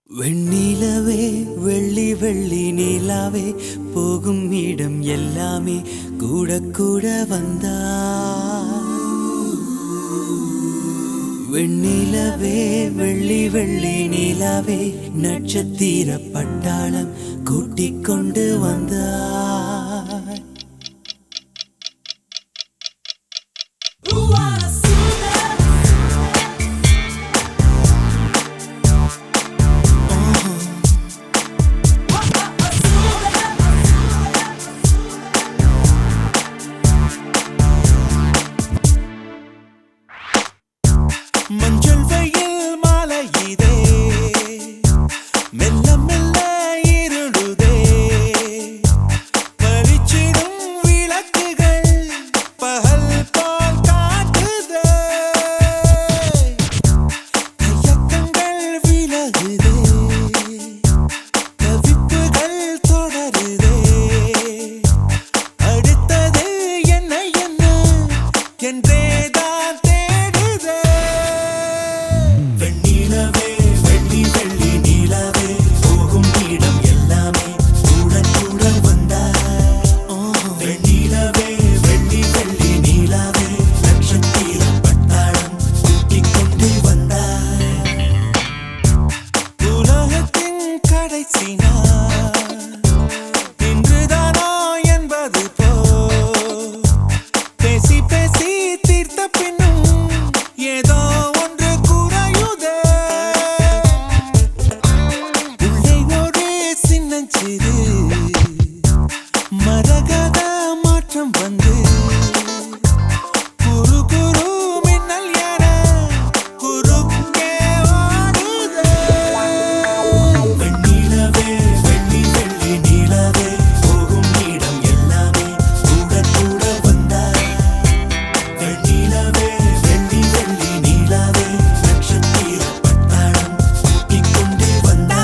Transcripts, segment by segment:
வெண்ணிலவே வெள்ளி வெள்ளி நிலாவே போகும் இடம் எல்லாமே கூட கூட வந்தா. வெண்ணிலவே வெள்ளி வெள்ளி நிலாவே நட்சத்திர பட்டாளம் கூட்டிக் கொண்டு வந்தா. மஞ்சள் வெயில் மாலை இதே மெல்ல மெல்ல இருளுதே. பளிச்சிடும் விளக்குகள் பகல் போல் காட்டுதே. கையக்கங்கள் விலகுதே, தவிப்புகள் தொடருதே. அடுத்தது என்ன என்ன என்றேதான் மரகத மாற்றம் வந்து குரு குரு மின்னல் என குறுக்கே ஓடுதே. வெண்ணிலவே வெள்ளி வெள்ளி நிலவே போகும் இடம் எல்லாமே கூட கூட வந்தா. வெண்ணிலவே வெள்ளி வெள்ளி நிலவே நட்சத்திர பட்டாளம் கூட்டிக் கொண்டு வந்தா.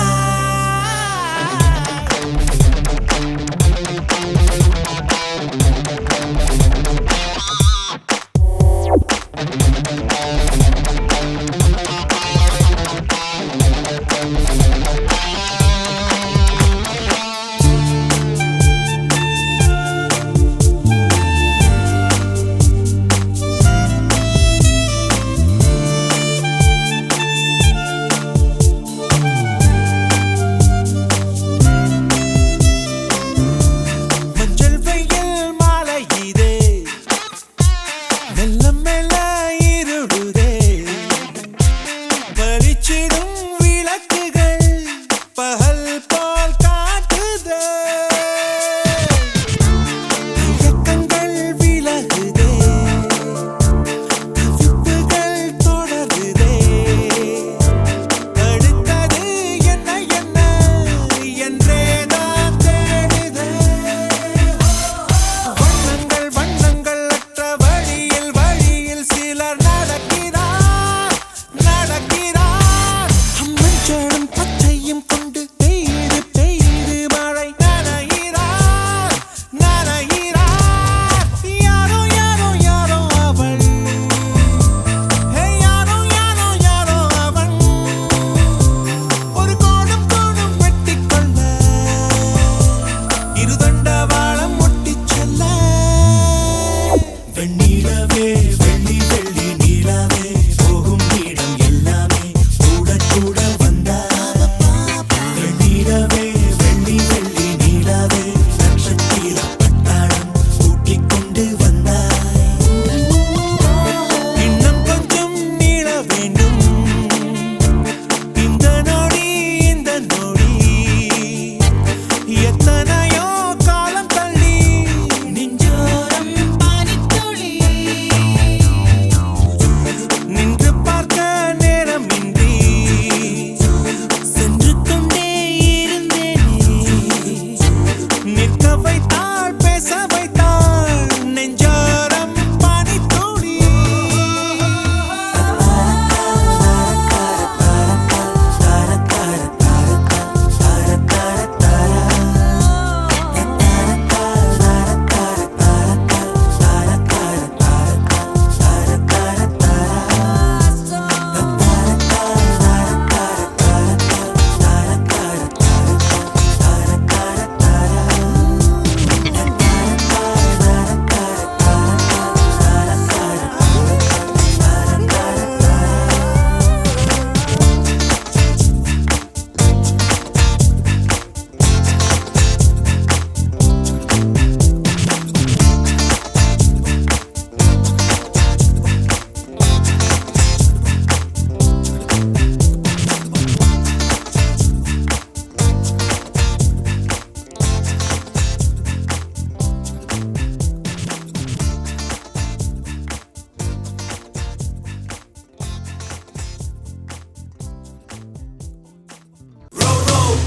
பளிச்சிடும் விளக்குகள்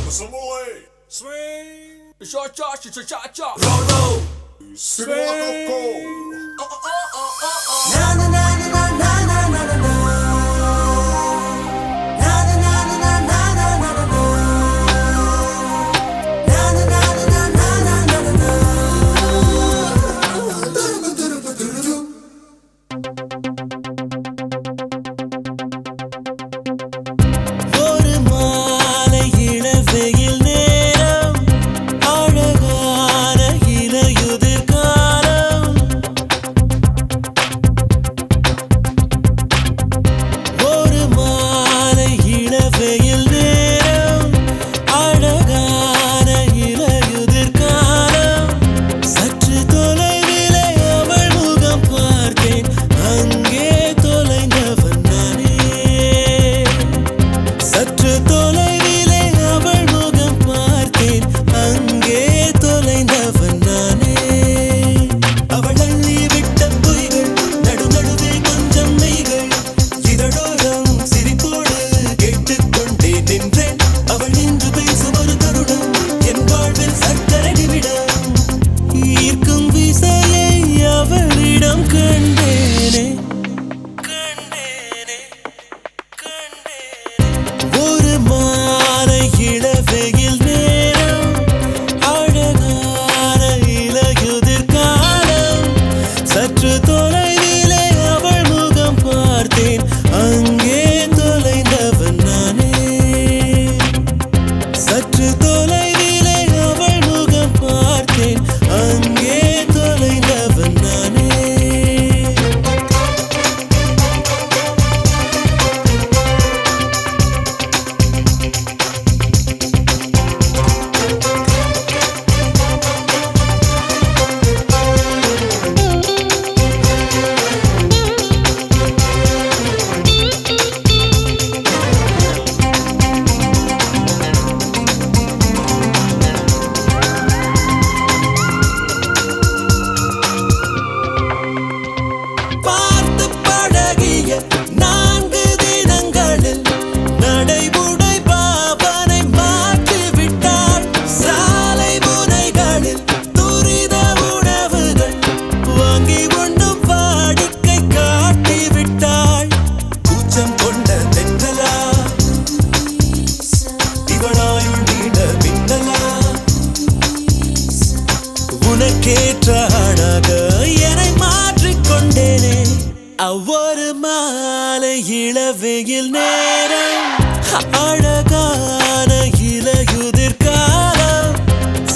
Assembly. Swing. Cha-cha-cha-cha-cha-cha. Roll. Swing. Go. Na na na na na na na na na. Na na na na na na na na na. Na na na na na na na na. ஒரு மாலை இளவெயில் நேரம் அழகான இலையுதிர் காலம் ஒரு மாலை இளவெயில் நேரம் அழகான இலையுதிர் காலம் சற்று தொலைவிலே அவள் முகம் பார்த்தேன் அங்கே தொலைந்தவன் நானே சற்று தொலைவிலே அவள் முகம் பார்த்தேன் அங்கே தொலைந்தவன் நானே அவள் அள்ளி விட்ட பொய்கள் நடுநடுவே கொஞ்சம் மெய்கள் இதழோரம் சிரிப்போடு கேட்டுக்கொண்டே நின்றேன் அவள் நின்று பேசும் ஒரு தருணம் என் வாழ்வில் சற்றரை நிமிடம் ஈர்க்கும் விசையை அவளிடம் கண்டேனே கண்டேனே கண்டேனே ஒரு மாலை இளவெயில் நேரம் அழகான இலையுதிர் காலம் சற்று தொலைவிலே அவள் முகம் பார்த்தேன் அங்கே தொலைந்தவன் நானே சற்று தொலைவிலே அவள் முகம் பார்த்தேன் அங்கே தொலைந்தவன் நானே பார்த்து பழகிய 4 தினங்களில் நடைமுறை பாவனை மாற்றி விட்டாள் சாலை முனைகளில் துரித உணவுகள் வாங்கி உண்ணும் வாடிக்கை காட்டி விட்டாள் கூச்சம் கொண்ட தென்றலா இவளாயுள் நீண்ட மின்னலா உனக்கேற்ற ஆணாக என்னை மாற்றிக்கொண்டேனே அவ்வொரு மாலை இளவெயில் நேரம் அழகான இலையுதிர் காலம்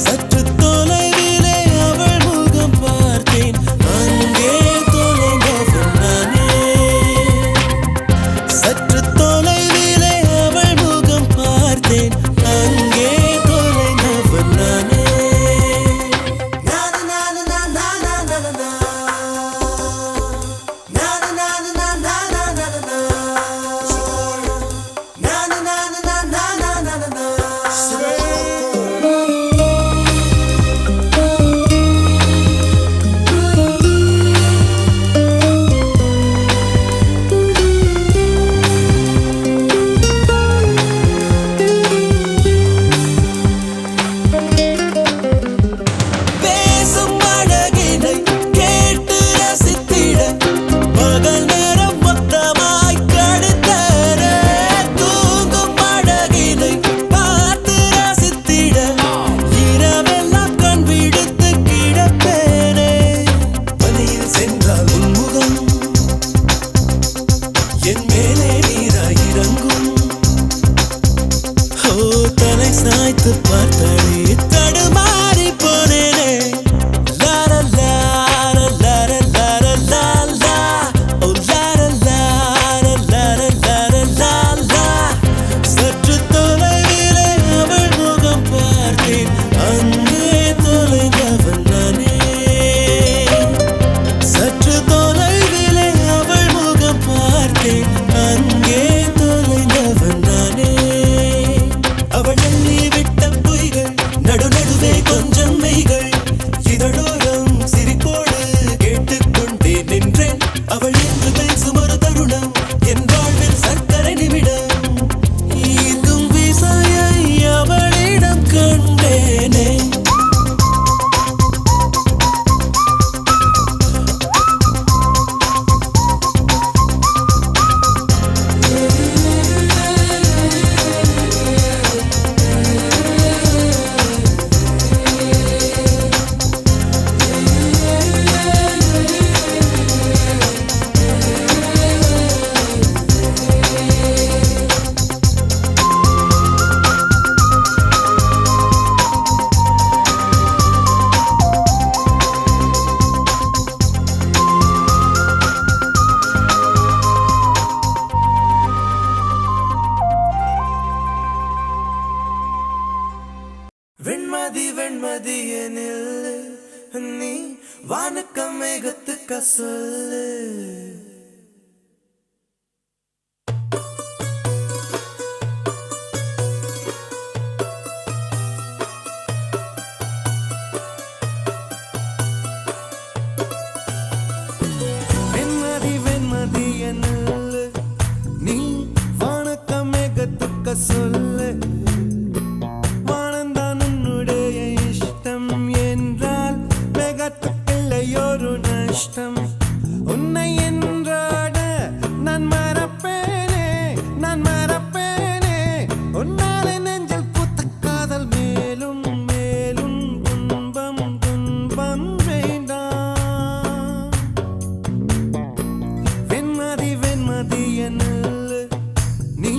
சற்று தொலைவிலே அவள் முகம் பார்த்தேன் அங்கே தொலைந்தவன் நானே சற்று தொலைவிலே அவள் முகம் பார்த்தேன் அங்கே தொலைந்தவன் நானே பேசும் அழகினை கேட்டு ரசித்திட பகல் நேரம் மொத்தமாய் கழித்தர தூங்கும் அழகினை பார்த்து ரசித்திட இரவெல்லாம் கண் விடுத்து கிடப்பேனே பனியில் சென்றால் உன்முகம் என் மேலே நீராய் இறங்கும் ஓ தலை சாய்த்து பார்த்தாலே தடுமாறி போனேனே லார லார லார லார லாலா ஓ லார லார லார லார லாலா சற்று தொலைவிலே அவள் முகம் பார்த்தேன் அங்கே தொலைந்தவன் நானே சற்று தொலைவிலே அவள் முகம் பார்த்தேன் அங்கே தொலைந்தவன் நானே அவள் அள்ளி விட்ட பொய்கள் நடுநடுவே வெண்மதி வெண்மதியனில் நீ வானுக்க மேகத்துக்க சொல்லு. வெண்மதி வெண்மதியனில் நீ வானுக்க மேகத்துக்க சொல்லு. வானந்தான் உன்னுடைய இஷ்டம் என்றால் மேகத்துக்கில்லையொரு நஷ்டம். உன்னை என்றாட நான் மறப்பேனே, நான் மறப்பேனே. உன்னாலே நெஞ்சில் பூத்த காதல் மேலும் மேலும் துன்பம் துன்பம் வேண்டாம். வெண்மதி வெண்மதியனில் நீ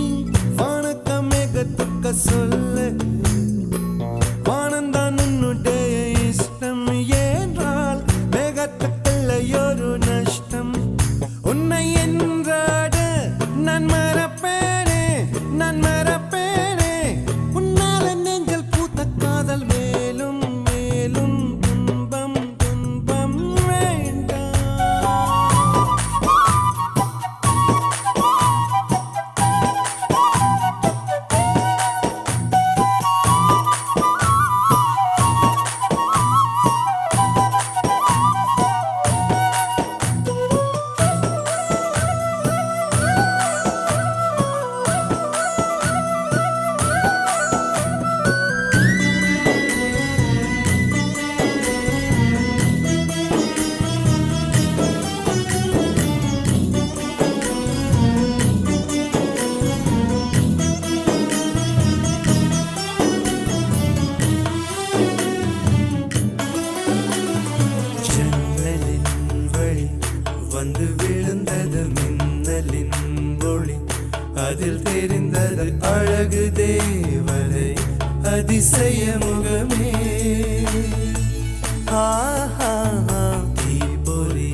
வானுக்க மேகத்துக்க சொல்லு. வானந்தான் உன்னுடைய இஷ்டம் என்றால் மேகத்துக்கில்லையொரு நஷ்டம். உன்னை என்றாட நான் மறப்பேனே, நான் மறப்பேனே. உன்னால நெஞ்சில் பூத்த காதல் மேலும் மேலும் துன்பம் துன்பம் வேண்டாம். ஜன்னலின் வழி வந்து விழுந்தது மின்னலின் ஒளி. அதில் தெரிந்தது அழகு தேவதை அதிசய முகமே. ஆஹா தீப்பொறி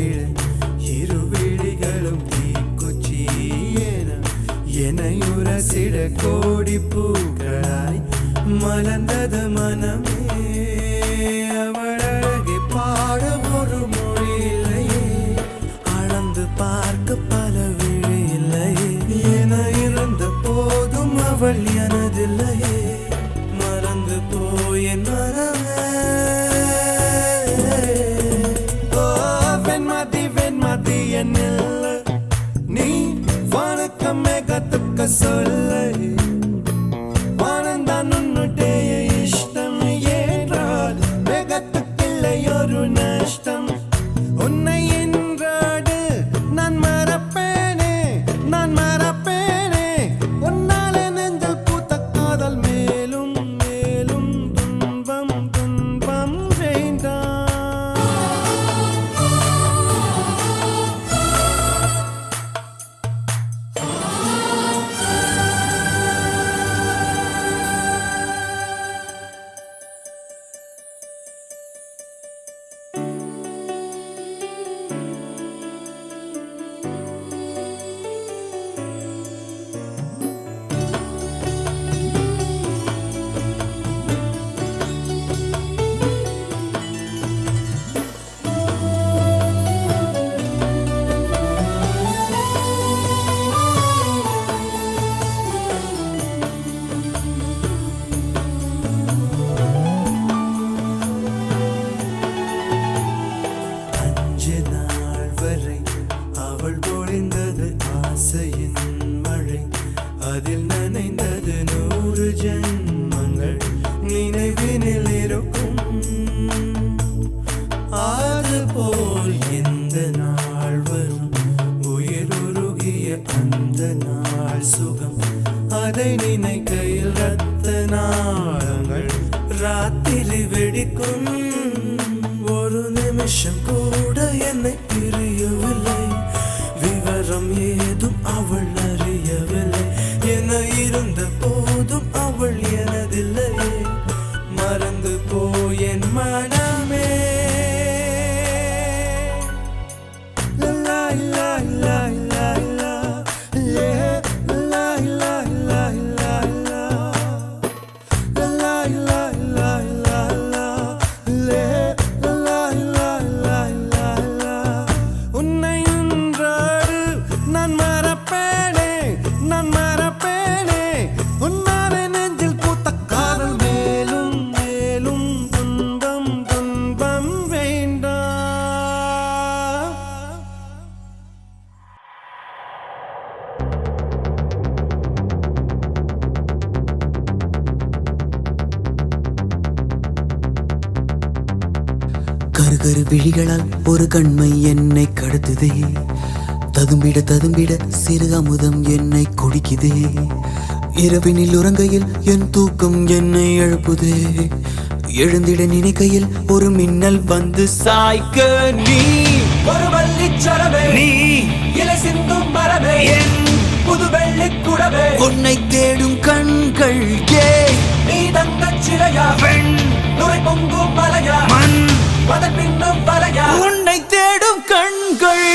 எழ இரு விழிகளும் தீக்குச்சி எனையுரசிட கோடி பூக்களாய் மலர்ந்தது மனமே. அவள் அழகை பாட ஒரு மொழி இல்லையே, அளந்து பார்க்க பல விழி இல்லையே. என இருந்த போதும் அவள் எனதில்லையே, மறந்து போயேன் மனமே. ஓ வெண்மதி வெண்மதியனில் நீ வானுக்க மேகத்துக்க சொல்லு. வானந்தான் உன்னுடைய இஷ்டம் என்றால் மேகத்துக்கில்லையொரு நஷ்டம். உன்னை என்றாடு நான் மறப்பேனே, நான் மறப்பேனே. உன்னாலே நெஞ்சில் பூத்த காதல் மேலும் மேலும் துன்பம் துன்பம் வேண்டாம். அவள் பொழிந்தது ஆசையின் மழை. அதில் நனைந்தது 100 ஜென்மங்கள் நினைவினில் இருக்கும். அதுபோல் எந்த நாள் வரும் உயிர் உருகிய அந்த நாள் சுகம். அதை நினைக்கையில் ரத்த நாளங்கள் ராத்திரி வெடிக்கும். ஒரு நிமிஷம் கூட என்னை பிரியவில்லை, விவரம் ஏதும் அவள் அறியவில்லை. என இருந்த போதும் அவள் எனதில்லையே, மறந்து போயேன் மனமே. லா லா லா லா லா லா லா லா லா லா லா லா லா கரு விழிகளால் ஒரு கண்மை என்னை கடத்துதே. ததும்பிட ததும்பிட சிறு அமுதம் என்னை குடிக்குதே. இரவினில் உறங்கையில் என் தூக்கம் என்னை எழுப்புதே. எழுந்திட நினைக்கையில் ஒரு மின்னல் வந்து சாய்க்க நீ ஒரு வள்ளிச்சரமே, நீ இலை சிந்தும் மரமே, என் புது வெள்ளிக் குடமே, உன்னை தேடும் கண்கள் ஏ நீ தங்கச் சிலையா, பெண் நுரை பொங்கும் மலையா, மண் அதன் பின்னும் வலையா, உன்னை தேடும் கண்கள்.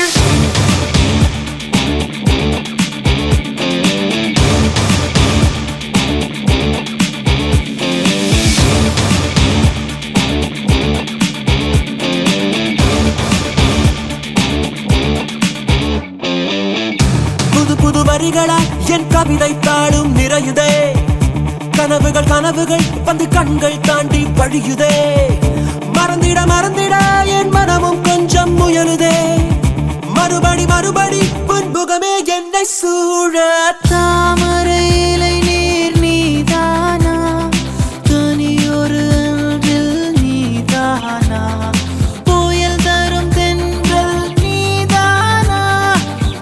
புது புது வரிகளாய் என் கவிதை தாளும் நிறையுதே. கனவுகள் கனவுகள் வந்து கண்கள் தாண்டி வழியுதே. மறந்திட மறந்திட என் மனமும் கொஞ்சம் முயலுதே. மறுபடி மறுபடி புன்முகமே என்னை சூழ. தாமரை இலை நீர் நீதானா, தனியொரு அன்றில் நீதானா, புயல் தரும் தென்றல் நீதானா,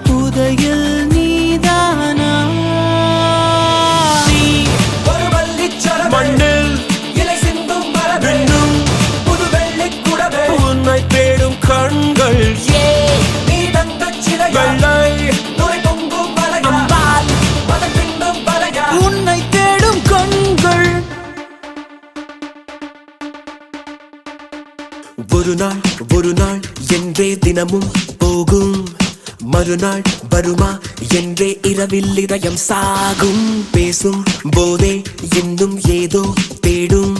புதையல் நீதானா. நீ ஒரு வள்ளிச்சரமே, மண்ணில் இலை சிந்தும் மரமே, வெண்ணும் புது வெள்ளிக் குடமே, உன்னை தேடும் கண்கள் ஏ நீ தங்கச் சிலையா, வெள்ளை நுரை பொங்கும் மலையா, அம்பால் அதன் பின்னும் வலையா, உன்னை தேடும் கண்கள். ஒரு நாள் என்றே தினமும் போகும். மறுநாள் வருமா என்றே இரவில் இதயம் சாகும். பேசும் போதே இன்னும் ஏதோ தேடும்.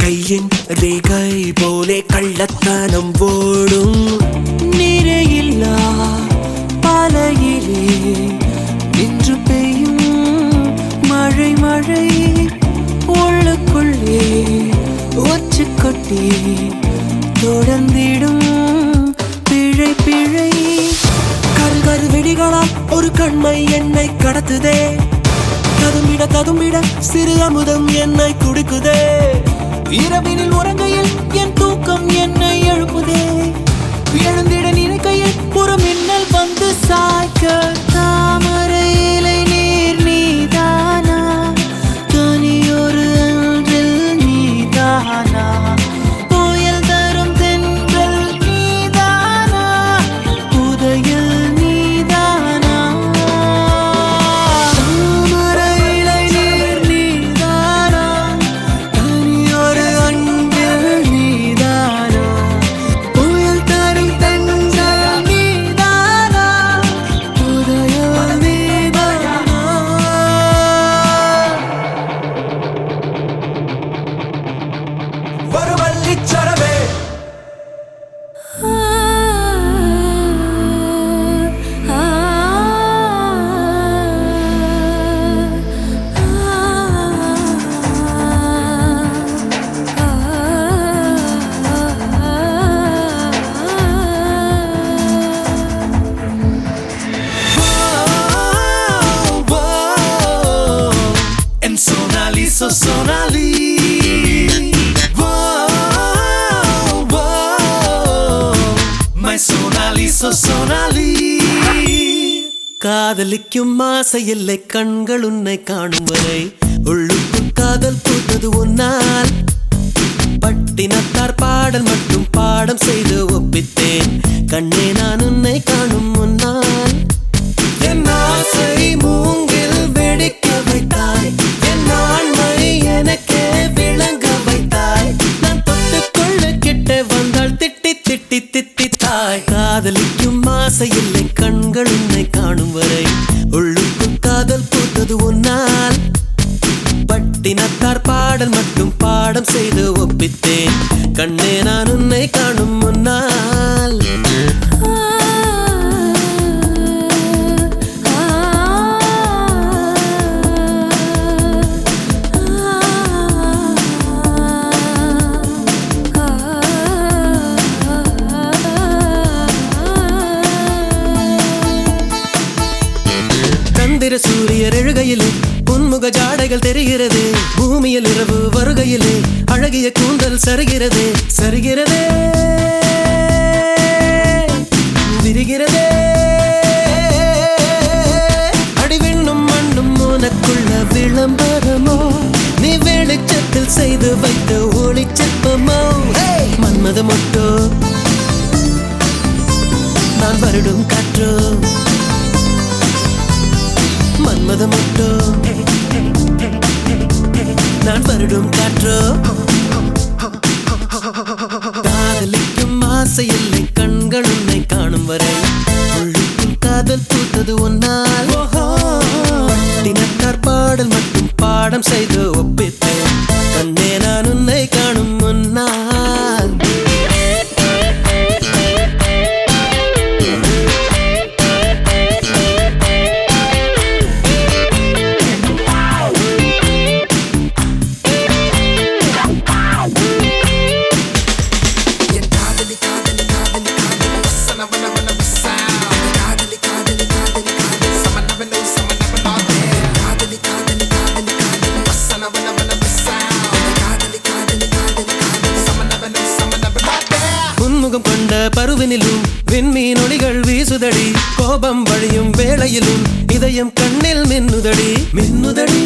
கையின் ரேகை போலே கள்ளத்தனம் ஓடும். நிறையில்லா பாலையிலே நின்று பெய்யும் மழை மழை உள்ளுக்குள்ளே ஒச்சு கொட்டி தொடர்ந்திடும் பிழை பிழை. கரு கரு வெடிகளால் ஒரு கண்மை என்னை கடத்துதே. ததும்பிட ததும்பிட சிறு அமுதம் என்னை குடிக்குதே. இரவினில் உறங்கையில் என் தூக்கம் என்னை எழுப்புதே. எழுந்திட நினைக்கையில் ஒரு மின்னல் வந்து சாய்க்க. தாமரை இலை நீர் நீதானா, தனியொரு அன்றில் நீதானா, புயல் தரும் தென்றல் நீதானா, புதையல் நீதானா. தாமரை இலை நீர் நீதானா, தனியொரு அன்பில் நீதானா, புயல் தரும் தென்றல் நீதானா, புதையல் நீதானா. ஒரு வள்ளிச்சரமே, En Sonali, so Sonali. My Sonali, so Sonali. காதலிக்கும் ஆசை இல்லை கண்கள் உன்னை காணும் வரை. உள்ளுக்குள் காதல் பூத்தது உன்னால். பட்டினத்தார் பாடல் மட்டும் பாடம் செய்து ஒப்பித்தேன். கண்ணே நான் உன்னை காணும் முன்னால். என் ஆசை மூங்கில் வெடிக்க வைத்தாய். என் ஆண்மை எனக்கே விளங்க வைத்தாய். நான் தொட்டுக்கொள்ள கிட்ட வந்தால் திட்டி திட்டி திட்டித்தாய். காதலிக்கும் ஆசை இல்லை கண்கள் உன்னை காணும் வரை. உள்ளுக்குள் காதல் பூத்தது உன்னால். பட்டினத்தார் பாடல் மட்டும் பாடம் செய்து ஒப்பித்தேன். கண்ணே நான் உன்னை காணும் முன்னால். சந்திர சூரியர் எழுகையிலே உன்முக ஜாடைகள் தெரிகிறது. பூமி பூமியில் இரவு வருகையிலே அழகிய கூந்தல் சரிகிறதே சரிகிறதே விரிகிறதே அடிவிண்ணும் மண்ணும் உனக்குள்ள விளம்பரமோ நீ வெளிச்சத்தில் செய்து வைத்த ஒளிச்சப்பமோ மன்மத மொட்டோ நான் வருடும் காற்றோ மன்மத மொட்டோ நான் வருடும் காற்றோ காதலிக்கும் ஆசை இல்லை கண்கள் உன்னை காணும் வரை உள்ளுக்குள் காதல் பூத்தது ஒன்னால் தினத்தார் பாடல் மட்டும் பாடம் செய்து ஒப்பித்தேன் கண்ணே நான் உன்னை காணும் முன்னால் பருவினிலும் விண்மீன் ஒளிகள் வீசுதடி கோபம் வழியும் வேளையிலும் இதயம் கண்ணில் மின்னுதடி மின்னுதடி